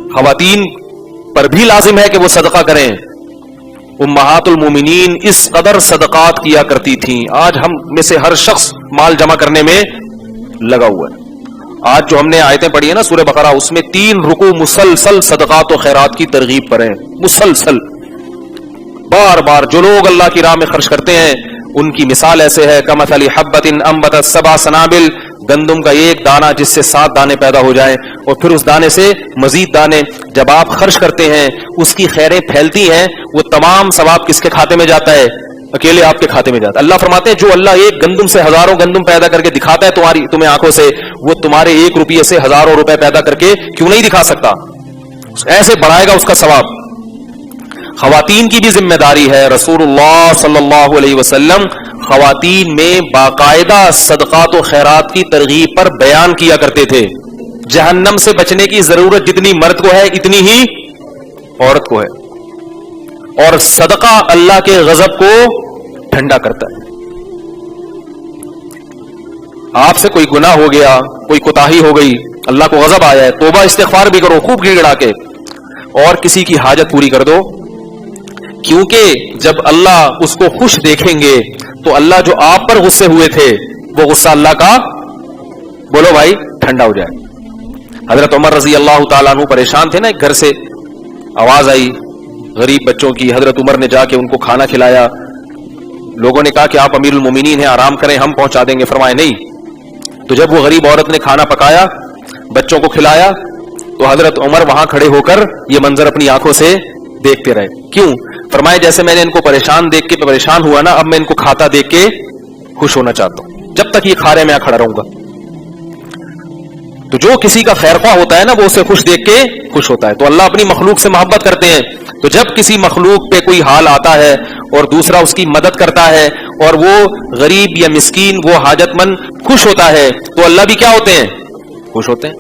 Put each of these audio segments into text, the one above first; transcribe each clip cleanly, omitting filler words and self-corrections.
خواتین پر بھی لازم ہے کہ وہ صدقہ کریں. امہات المومنین اس قدر صدقات کیا کرتی تھیں. آج ہم میں سے ہر شخص مال جمع کرنے میں لگا ہوا ہے. آج جو ہم نے آیتیں پڑھی ہیں نا سورہ بقرہ، اس میں 3 رکوع مسلسل صدقات و خیرات کی ترغیب پر ہیں. مسلسل بار بار جو لوگ اللہ کی راہ میں خرچ کرتے ہیں ان کی مثال ایسے ہے کمثل حبۃ انبتت 7 سنابل، گندم کا ایک دانہ جس سے 7 دانے پیدا ہو جائیں اور پھر اس دانے سے مزید دانے. جب آپ خرچ کرتے ہیں اس کی خیریں پھیلتی ہیں، وہ تمام ثواب کس کے کھاتے میں جاتا ہے؟ اکیلے آپ کے کھاتے میں جاتا ہے. اللہ فرماتے ہیں جو اللہ ایک گندم سے ہزاروں گندم پیدا کر کے دکھاتا ہے تمہیں آنکھوں سے، وہ تمہارے 1 روپیے سے ہزاروں روپے پیدا کر کے کیوں نہیں دکھا سکتا؟ ایسے بڑھائے گا اس کا ثواب. خواتین کی بھی ذمہ داری ہے. رسول اللہ صلی اللہ علیہ وسلم خواتین میں باقاعدہ صدقات و خیرات کی ترغیب پر بیان کیا کرتے تھے. جہنم سے بچنے کی ضرورت جتنی مرد کو ہے اتنی ہی عورت کو ہے، اور صدقہ اللہ کے غضب کو ٹھنڈا کرتا ہے. آپ سے کوئی گناہ ہو گیا، کوئی کوتاہی ہو گئی، اللہ کو غضب آیا ہے، توبہ استغفار بھی کرو خوب گڑ گڑا کے، اور کسی کی حاجت پوری کر دو. کیونکہ جب اللہ اس کو خوش دیکھیں گے تو اللہ جو آپ پر غصے ہوئے تھے وہ غصہ اللہ کا، بولو بھائی، ٹھنڈا ہو جائے. حضرت عمر رضی اللہ تعالیٰ عنہ پریشان تھے نا، ایک گھر سے آواز آئی غریب بچوں کی. حضرت عمر نے جا کے ان کو کھانا کھلایا. لوگوں نے کہا کہ آپ امیر المومنین ہیں، آرام کریں، ہم پہنچا دیں گے. فرمائے نہیں. تو جب وہ غریب عورت نے کھانا پکایا، بچوں کو کھلایا، تو حضرت عمر وہاں کھڑے ہو کر یہ منظر اپنی آنکھوں سے دیکھتے رہے. کیوں؟ فرمائے جیسے میں نے ان کو پریشان دیکھ کے پریشان ہوا نا، اب میں ان کو کھاتا دیکھ کے خوش ہونا چاہتا ہوں. جب تک یہ کھا رہے میں کھڑا رہوں گا. تو جو کسی کا خیر خواہ ہوتا ہے نا وہ اسے خوش دیکھ کے خوش ہوتا ہے. تو اللہ اپنی مخلوق سے محبت کرتے ہیں. تو جب کسی مخلوق پہ کوئی حال آتا ہے اور دوسرا اس کی مدد کرتا ہے اور وہ غریب یا مسکین، وہ حاجت مند خوش ہوتا ہے، تو اللہ بھی کیا ہوتے ہیں؟ خوش ہوتے ہیں.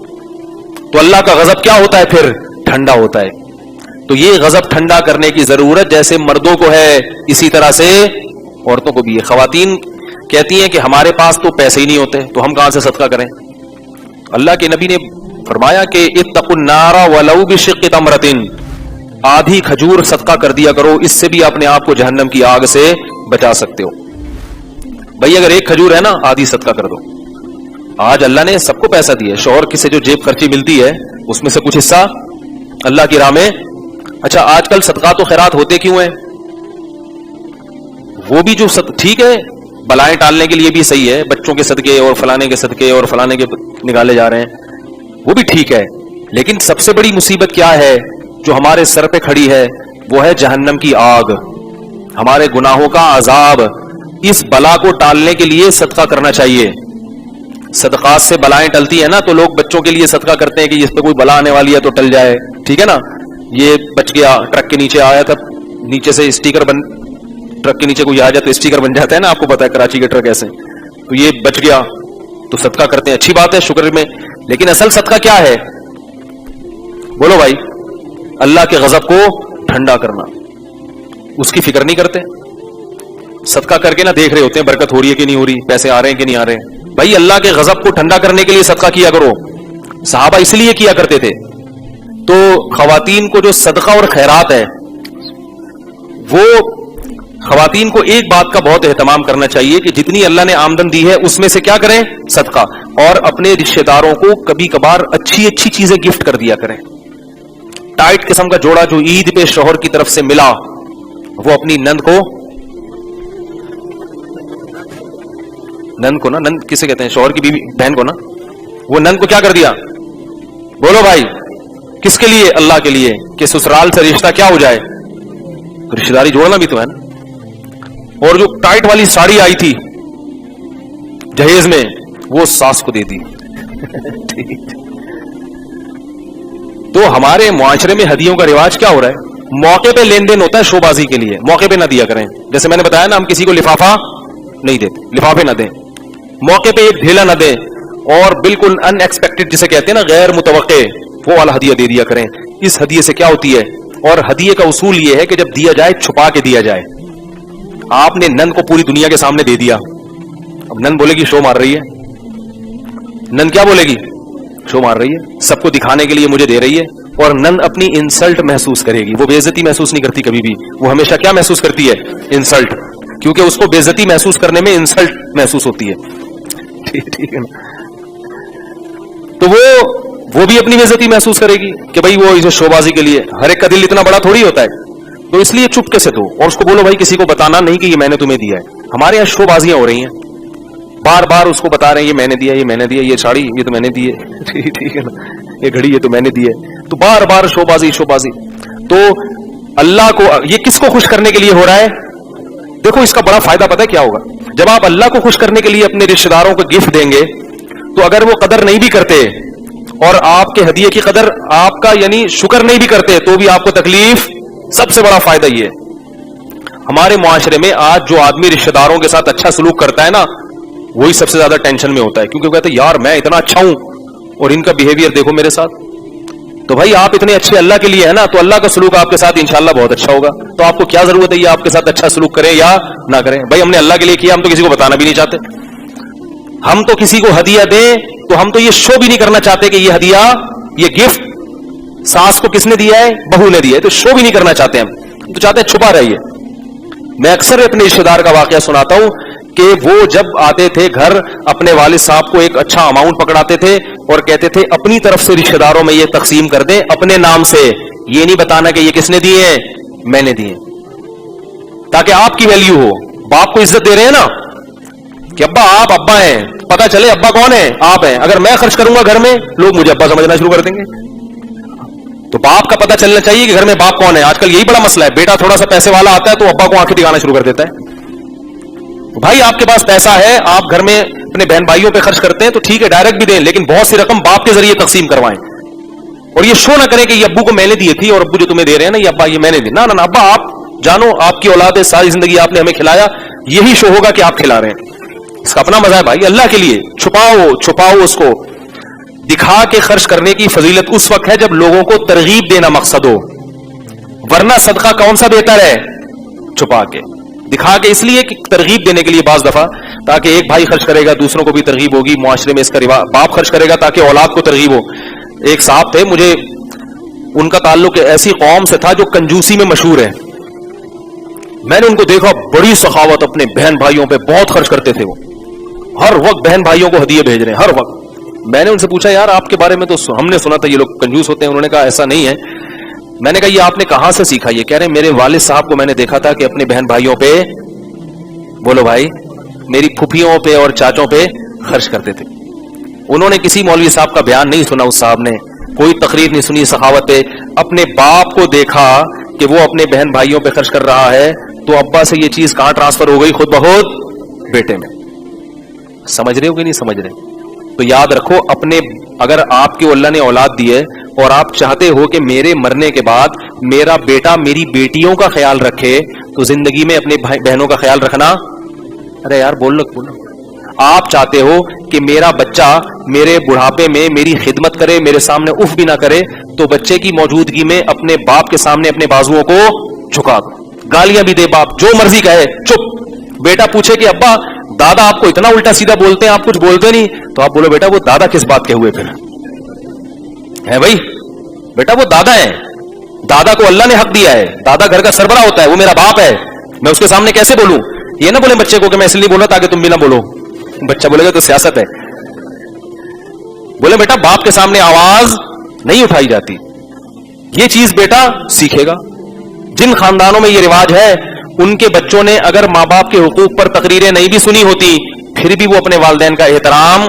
تو اللہ کا غضب کیا ہوتا ہے پھر؟ ٹھنڈا ہوتا ہے. تو یہ غضب ٹھنڈا کرنے کی ضرورت جیسے مردوں کو ہے اسی طرح سے عورتوں کو بھی ہے. خواتین کہتی ہیں کہ ہمارے پاس تو پیسے ہی نہیں ہوتے تو ہم کہاں سے صدقہ کریں. اللہ کے نبی نے فرمایا کہ اتقوا النار ولو بشق تمرۃ، آدھی کھجور صدقہ کر دیا کرو، اس سے بھی اپنے آپ کو جہنم کی آگ سے بچا سکتے ہو. بھائی اگر ایک کھجور ہے نا، آدھی صدقہ کر دو. آج اللہ نے سب کو پیسہ دیا ہے. شوہر کی سے جو جیب خرچی ملتی ہے اس میں سے کچھ حصہ اللہ کی راہ میں. اچھا آج کل صدقات و خیرات ہوتے کیوں ہیں؟ وہ بھی جو ٹھیک ہے، بلائیں ٹالنے کے لیے بھی صحیح ہے، بچوں کے صدقے اور فلانے کے صدقے اور فلانے کے نکالے جا رہے ہیں، وہ بھی ٹھیک ہے. لیکن سب سے بڑی مصیبت کیا ہے جو ہمارے سر پہ کھڑی ہے؟ وہ ہے جہنم کی آگ، ہمارے گناہوں کا عذاب. اس بلا کو ٹالنے کے لیے صدقہ کرنا چاہیے. صدقات سے بلائیں ٹلتی ہیں نا، تو لوگ بچوں کے لیے صدقہ کرتے ہیں کہ جس پہ کوئی بلا آنے والی ہے تو ٹل جائے. ٹھیک ہے نا، یہ بچ گیا، ٹرک کے نیچے آیا تھا، نیچے سے اسٹیکر ٹرک کے نیچے کوئی آ جائے تو اسٹیکر بن جاتا ہے نا، آپ کو پتا ہے کراچی کے ٹرک ایسے. تو یہ بچ گیا تو صدقہ کرتے ہیں، اچھی بات ہے، شکر میں. لیکن اصل صدقہ کیا ہے؟ بولو بھائی، اللہ کے غضب کو ٹھنڈا کرنا. اس کی فکر نہیں کرتے. صدقہ کر کے نہ دیکھ رہے ہوتے ہیں برکت ہو رہی ہے کہ نہیں ہو رہی، پیسے آ رہے ہیں کہ نہیں آ رہے ہیں. بھائی اللہ کے غضب کو ٹھنڈا کرنے کے لیے صدقہ کیا کرو. صحابہ اس لیے کیا کرتے تھے. تو خواتین کو جو صدقہ اور خیرات ہے، وہ خواتین کو ایک بات کا بہت اہتمام کرنا چاہیے کہ جتنی اللہ نے آمدن دی ہے اس میں سے کیا کریں؟ صدقہ. اور اپنے رشتہ داروں کو کبھی کبھار اچھی اچھی چیزیں گفٹ کر دیا کریں. ٹائٹ قسم کا جوڑا جو عید پہ شوہر کی طرف سے ملا، وہ اپنی نند کو نا، نند کسے کہتے ہیں؟ شوہر کی بیوی، بہن کو نا. وہ نند کو کیا کر دیا؟ بولو بھائی، کس کے لیے؟ اللہ کے لیے، کہ سسرال سے رشتہ کیا ہو جائے، رشتہ داری جوڑنا بھی تو ہے نا. اور جو ٹائٹ والی ساڑی آئی تھی جہیز میں، وہ ساس کو دے دی. تو ہمارے معاشرے میں ہدیوں کا رواج کیا ہو رہا ہے؟ موقع پہ لین دین ہوتا ہے شو بازی کے لیے، موقع پہ نہ دیا کریں. جیسے میں نے بتایا نا، ہم کسی کو لفافہ نہیں دیتے، لفافے نہ دیں، موقع پہ ایک ڈھیلا نہ دیں، اور بالکل ان ایکسپیکٹڈ جسے کہتے ہیں نا، غیر متوقع، وہ والا ہدیہ دے دیا کریں. اس ہدیے سے کیا ہوتی ہے؟ اور ہدیے کا اصول یہ ہے کہ جب دیا جائے چھپا کے دیا جائے. آپ نے نند کو پوری دنیا کے سامنے دے دیا، اب نند بولے گی شو مار رہی ہے. نند کیا بولے گی؟ شو مار رہی ہے، سب کو دکھانے کے لیے مجھے دے رہی ہے، اور نند اپنی انسلٹ محسوس کرے گی. وہ بے عزتی محسوس نہیں کرتی کبھی بھی, وہ ہمیشہ کیا محسوس کرتی ہے؟ انسلٹ, کیونکہ اس کو بے عزتی محسوس کرنے میں انسلٹ محسوس ہوتی ہے. ٹھیک ہے نا؟ تو وہ بھی اپنی بے عزتی محسوس کرے گی کہ بھائی وہ اسے شو بازی کے لیے, ہر ایک کا دل اتنا بڑا تھوڑی ہوتا ہے, تو اس لیے چپکے سے دو اور اس کو بولو بھائی کسی کو بتانا نہیں کہ یہ میں نے تمہیں دیا ہے. ہمارے یہاں شو بازیاں ہو رہی ہیں, بار بار اس کو بتا رہے ہیں یہ میں نے دیا, یہ میں نے دیا, یہ ساڑی یہ تو میں نے دی ہے, ٹھیک ہے نا, یہ گھڑی یہ تو میں نے دی ہے, تو بار بار شو بازی شو بازی. تو اللہ کو یہ کس کو خوش کرنے کے لیے ہو رہا ہے؟ دیکھو اس کا بڑا فائدہ پتہ ہے کیا ہوگا؟ جب آپ اللہ کو خوش کرنے کے لیے اپنے رشتہ داروں کو گفٹ دیں گے تو اگر وہ قدر نہیں بھی کرتے اور آپ کے ہدیے کی قدر آپ کا یعنی شکر نہیں بھی کرتے تو بھی آپ کو تکلیف. سب سے بڑا فائدہ یہ ہے ہمارے معاشرے میں آج جو آدمی رشتہ داروں کے ساتھ اچھا سلوک کرتا ہے نا وہی سب سے زیادہ ٹینشن میں ہوتا ہے, کیونکہ وہ کہتے ہیں یار میں اتنا اچھا ہوں اور ان کا بیہیویئر دیکھو میرے ساتھ. تو بھائی آپ اتنے اچھے اللہ کے لیے ہے نا, تو اللہ کا سلوک آپ کے ساتھ انشاءاللہ بہت اچھا ہوگا. تو آپ کو کیا ضرورت ہے یہ آپ کے ساتھ اچھا سلوک کریں یا نہ کریں؟ بھائی ہم نے اللہ کے لیے کیا, ہم تو کسی کو بتانا بھی نہیں چاہتے. ہم تو کسی کو ہدیہ دیں تو ہم تو یہ شو بھی نہیں کرنا چاہتے کہ یہ ہدیہ یہ گفٹ ساس کو کس نے دیا ہے؟ بہو نے دیا ہے, تو شو بھی نہیں کرنا چاہتے, ہم تو چاہتے ہیں چھپا رہیے. میں اکثر اپنے رشتے دار کا واقعہ سناتا ہوں کہ وہ جب آتے تھے گھر اپنے والد صاحب کو ایک اچھا اماؤنٹ پکڑاتے تھے اور کہتے تھے اپنی طرف سے رشتے داروں میں یہ تقسیم کر دیں اپنے نام سے, یہ نہیں بتانا کہ یہ کس نے دیے ہیں, میں نے دیے, تاکہ آپ کی ویلیو ہو. باپ کو عزت دے رہے ہیں نا کہ ابا آپ ابا ہیں, پتا چلے ابا کون ہے, آپ ہیں. اگر میں خرچ کروں گا گھر میں لوگ مجھے ابا سمجھنا شروع کر دیں گے. تو باپ کا پتا چلنا چاہیے کہ گھر میں باپ کون ہے. آج کل یہی بڑا مسئلہ ہے, بیٹا تھوڑا سا پیسے والا آتا ہے تو ابا کو آنکھیں دکھانا شروع کر دیتا ہے. بھائی آپ کے پاس پیسہ ہے, آپ گھر میں اپنے بہن بھائیوں پہ خرچ کرتے ہیں تو ٹھیک ہے ڈائریکٹ بھی دیں, لیکن بہت سی رقم باپ کے ذریعے تقسیم کروائیں اور یہ شو نہ کریں کہ یہ ابو کو میں نے دی تھی اور ابو جو تمہیں دے رہے ہیں نا یہ ابا یہ میں نے دی. نہ ابا آپ جانو آپ کی اولاد ہے, ساری زندگی آپ نے ہمیں کھلایا, یہی شو ہوگا کہ آپ کھلا رہے ہیں. اس کا اپنا مزہ ہے بھائی اللہ کے لیے. چھپاؤ اس کو. دکھا کے خرچ کرنے کی فضیلت اس وقت ہے جب لوگوں کو ترغیب دینا مقصد ہو, ورنہ صدقہ کون سا بہتر ہے؟ چھپا کے. دکھا کے اس لیے کہ ترغیب دینے کے لیے بعض دفعہ, تاکہ ایک بھائی خرچ کرے گا دوسروں کو بھی ترغیب ہوگی, معاشرے میں اس کا رواج. باپ خرچ کرے گا تاکہ اولاد کو ترغیب ہو. ایک صاحب تھے, مجھے ان کا تعلق ایسی قوم سے تھا جو کنجوسی میں مشہور ہے. میں نے ان کو دیکھا بڑی سخاوت, اپنے بہن بھائیوں پہ بہت خرچ کرتے تھے. وہ ہر وقت بہن بھائیوں کو ہدیے بھیج رہے ہیں ہر وقت. میں نے ان سے پوچھا یار آپ کے بارے میں تو ہم نے سنا تھا یہ لوگ کنجوس ہوتے ہیں. انہوں نے کہا ایسا نہیں ہے. میں نے کہا یہ آپ نے کہاں سے سیکھا؟ یہ کہہ رہے ہیں میرے والد صاحب کو میں نے دیکھا تھا کہ اپنے بہن بھائیوں پہ, بولو بھائی, میری پھوپھیوں پہ اور چاچوں پہ خرچ کرتے تھے. انہوں نے کسی مولوی صاحب کا بیان نہیں سنا, اس صاحب نے کوئی تقریر نہیں سنی سخاوت پہ. اپنے باپ کو دیکھا کہ وہ اپنے بہن بھائیوں پہ خرچ کر رہا ہے تو ابا سے یہ چیز کہاں ٹرانسفر ہو گئی؟ خود بخود بیٹے میں. سمجھ رہے ہو کہ نہیں سمجھ رہے؟ تو یاد رکھو اپنے, اگر آپ کے اللہ نے اولاد دی ہے اور آپ چاہتے ہو کہ میرے مرنے کے بعد میرا بیٹا میری بیٹیوں کا خیال رکھے تو زندگی میں اپنے بہنوں کا خیال رکھنا. ارے یار بولو. آپ چاہتے ہو کہ میرا بچہ میرے بڑھاپے میں میری خدمت کرے, میرے سامنے اف بھی نہ کرے, تو بچے کی موجودگی میں اپنے باپ کے سامنے اپنے بازوؤں کو جھکا دو, گالیاں بھی دے باپ, جو مرضی کہے چپ. بیٹا پوچھے کہ ابا دادا آپ کو اتنا الٹا سیدھا بولتے ہیں, آپ کچھ بولتے نہیں, تو آپ بولو بیٹا وہ دادا کس بات کے ہوئے پھر ہے بھائی؟ بیٹا وہ دادا ہے, دادا کو اللہ نے حق دیا ہے, دادا گھر کا سربراہ ہوتا ہے, وہ میرا باپ ہے, میں اس کے سامنے کیسے بولوں؟ یہ نہ بولے بچے کو کہ میں اس لیے بولا تاکہ تم بھی نہ بولو. بچہ بولے گا تو سیاست ہے. بولے بیٹا باپ کے سامنے آواز نہیں اٹھائی جاتی. یہ چیز بیٹا سیکھے گا. جن خاندانوں میں یہ رواج ہے ان کے بچوں نے اگر ماں باپ کے حقوق پر تقریریں نہیں بھی سنی ہوتی پھر بھی وہ اپنے والدین کا احترام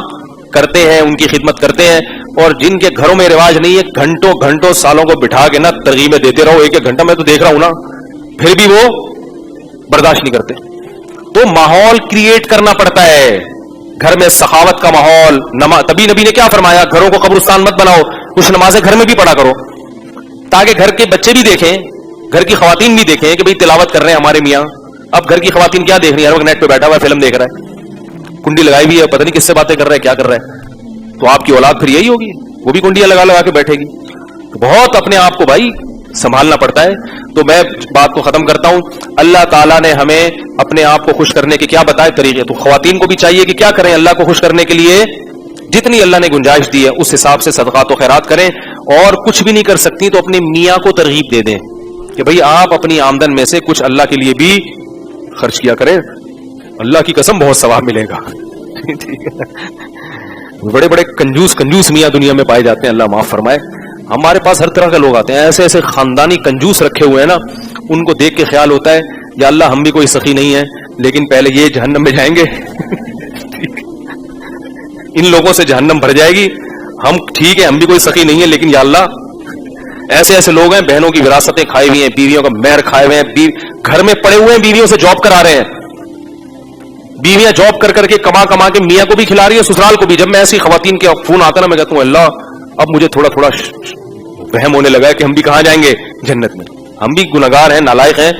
کرتے ہیں, ان کی خدمت کرتے ہیں. اور جن کے گھروں میں رواج نہیں ہے گھنٹوں گھنٹوں سالوں کو بٹھا کے نا ترغیبیں دیتے رہو, ایک ایک گھنٹہ میں تو دیکھ رہا ہوں نا, پھر بھی وہ برداشت نہیں کرتے. تو ماحول کریٹ کرنا پڑتا ہے گھر میں, سخاوت کا ماحول. تبھی نبی نے کیا فرمایا, گھروں کو قبرستان مت بناؤ, کچھ نمازیں گھر میں بھی پڑھا کرو تاکہ گھر کے بچے بھی دیکھیں, گھر کی خواتین بھی دیکھیں کہ بھئی تلاوت کر رہے ہیں ہمارے میاں. اب گھر کی خواتین کیا دیکھ رہی ہیں, ہر وقت نیٹ پہ بیٹھا ہوا ہے فلم دیکھ رہا ہے, کنڈی لگائی ہوئی ہے, پتہ نہیں کس سے باتیں کر رہا ہے, کیا کر رہا ہے. تو آپ کی اولاد پھر یہی ہوگی, وہ بھی کنڈیاں لگا لگا کے بیٹھے گی. تو بہت اپنے آپ کو بھائی سنبھالنا پڑتا ہے. تو میں بات کو ختم کرتا ہوں. اللہ تعالیٰ نے ہمیں اپنے آپ کو خوش کرنے کے کیا بتائے طریقے, تو خواتین کو بھی چاہیے کہ کیا کریں اللہ کو خوش کرنے کے لیے, جتنی اللہ نے گنجائش دی ہے اس حساب سے صدقات و خیرات کریں. اور کچھ بھی نہیں کر سکتی تو اپنے میاں کو ترغیب دے دیں کہ بھئی آپ اپنی آمدن میں سے کچھ اللہ کے لیے بھی خرچ کیا کریں, اللہ کی قسم بہت ثواب ملے گا. بڑے بڑے کنجوس میاں دنیا میں پائے جاتے ہیں, اللہ معاف فرمائے. ہمارے پاس ہر طرح کے لوگ آتے ہیں, ایسے ایسے خاندانی کنجوس رکھے ہوئے ہیں نا, ان کو دیکھ کے خیال ہوتا ہے یا اللہ ہم بھی کوئی سخی نہیں ہے, لیکن پہلے یہ جہنم میں جائیں گے, ان لوگوں سے جہنم بھر جائے گی. ہم ٹھیک ہے, ہم بھی کوئی سخی نہیں ہے, لیکن یا اللہ ایسے ایسے لوگ ہیں بہنوں کی وراثتیں کھائی ہوئی ہیں, بیویوں کا مہر کھائے ہوئے ہیں, گھر میں پڑے ہوئے ہیں, بیویوں سے جاب کرا رہے ہیں, بیویاں جاب کر کے کما کے میاں کو بھی کھلا رہی ہے, سسرال کو بھی. جب میں ایسی خواتین کے فون آتا نا, میں کہتا ہوں اللہ اب مجھے تھوڑا وہم ہونے لگا ہے کہ ہم بھی کہاں جائیں گے, جنت میں. ہم بھی گناہگار ہیں, نالائق ہیں,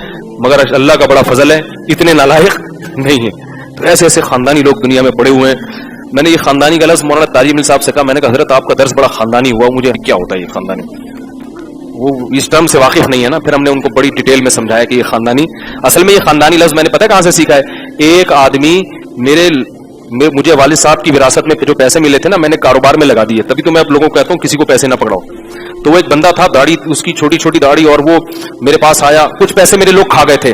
مگر اللہ کا بڑا فضل ہے اتنے نالائق نہیں ہیں. تو ایسے ایسے خاندانی لوگ دنیا میں پڑے ہوئے ہیں. میں نے یہ خاندانی کا لفظ مولانا تاج مل صاحب سے کہا, میں نے کہا حضرت آپ کا درس بڑا خاندانی ہوا, مجھے کیا ہوتا ہے یہ خاندانی, وہ اس ٹرم سے واقف نہیں ہے نا. پھر ہم نے ان کو بڑی ڈیٹیل میں سمجھایا کہ یہ خاندانی, اصل میں یہ خاندانی لفظ میں نے پتہ ہے کہاں سے سیکھا ہے. ایک آدمی مجھے والد صاحب کی وراثت میں جو پیسے ملے تھے نا, میں نے کاروبار میں لگا دیے, تبھی تو میں آپ لوگوں کو کہتا ہوں کسی کو پیسے نہ پکڑاؤ. تو وہ ایک بندہ تھا, داڑھی اس کی چھوٹی چھوٹی داڑھی, اور وہ میرے پاس آیا, کچھ پیسے میرے لوگ کھا گئے تھے,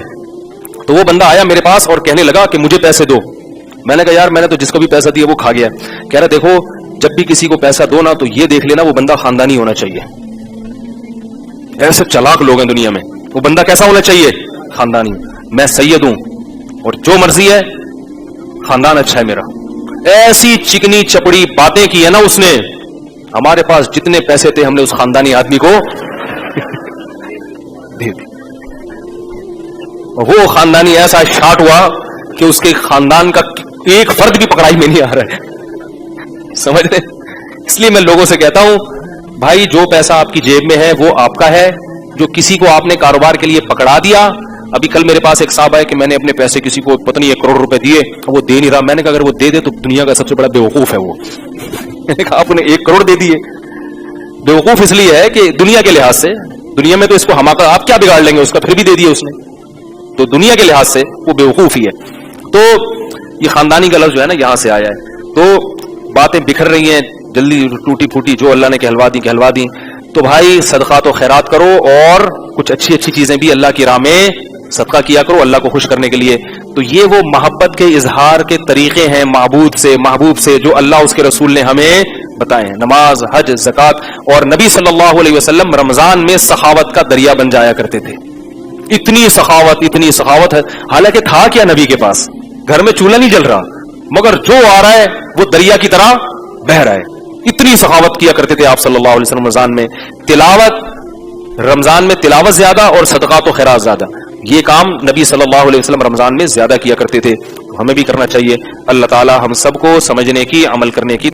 تو وہ بندہ آیا میرے پاس اور کہنے لگا کہ مجھے پیسے دو. میں نے کہا یار میں نے تو جس کو بھی پیسہ دیا وہ کھا گیا. کہہ رہا دیکھو جب بھی کسی کو پیسہ دو نا تو یہ دیکھ لینا وہ بندہ خاندانی ہونا چاہیے. ایسے چلاک لوگ ہیں دنیا میں, وہ بندہ کیسا ہونا چاہیے, خاندانی. میں سید ہوں اور جو مرضی ہے, خاندان اچھا ہے میرا. ایسی چکنی چپڑی باتیں کی ہے نا اس نے, ہمارے پاس جتنے پیسے تھے ہم نے اس خاندانی آدمی کو دے دی. وہ خاندانی ایسا شاٹ ہوا کہ اس کے خاندان کا ایک فرد بھی پکڑائی میں نہیں آ رہا ہے, سمجھ رہے. اس لیے میں لوگوں سے کہتا ہوں بھائی جو پیسہ آپ کی جیب میں ہے وہ آپ کا ہے, جو کسی کو آپ نے کاروبار کے لیے پکڑا دیا. ابھی کل میرے پاس ایک صاحب ہے کہ میں نے اپنے پیسے کسی کو پتہ نہیں 1 کروڑ روپے دیے, وہ دے نہیں رہا. میں نے کہا اگر وہ دے دے تو دنیا کا سب سے بڑا بیوقوف ہے وہ. میں نے کہا آپ نے 1 کروڑ دے دیے. بیوقوف اس لیے ہے کہ دنیا کے لحاظ سے, دنیا میں تو اس کو ہمارا آپ کیا بگاڑ لیں گے اس کا, پھر بھی دے دیا اس نے, تو دنیا کے لحاظ سے وہ بیوقوف ہی ہے. تو یہ خاندانی کا لفظ جو ہے نا یہاں سے آیا ہے. تو باتیں بکھر رہی ہیں جلدی ٹوٹی پھوٹی, جو اللہ نے کہلوا دی. تو بھائی صدقات و خیرات کرو, اور کچھ اچھی چیزیں بھی اللہ کی راہ میں صدقہ کیا کرو اللہ کو خوش کرنے کے لیے. تو یہ وہ محبت کے اظہار کے طریقے ہیں محبوب سے جو اللہ اس کے رسول نے ہمیں بتائے ہیں. نماز, حج, زکات, اور نبی صلی اللہ علیہ وسلم رمضان میں سخاوت کا دریا بن جایا کرتے تھے. اتنی سخاوت ہے, حالانکہ تھا کیا نبی کے پاس, گھر میں چولہا نہیں جل رہا, مگر جو آ رہا ہے وہ دریا کی طرح بہ رہا ہے. اتنی سخاوت کیا کرتے تھے آپ صلی اللہ علیہ وسلم رمضان میں. رمضان میں تلاوت زیادہ اور صدقات و خیرات زیادہ, یہ کام نبی صلی اللہ علیہ وسلم رمضان میں زیادہ کیا کرتے تھے. ہمیں بھی کرنا چاہیے. اللہ تعالی ہم سب کو سمجھنے کی, عمل کرنے کی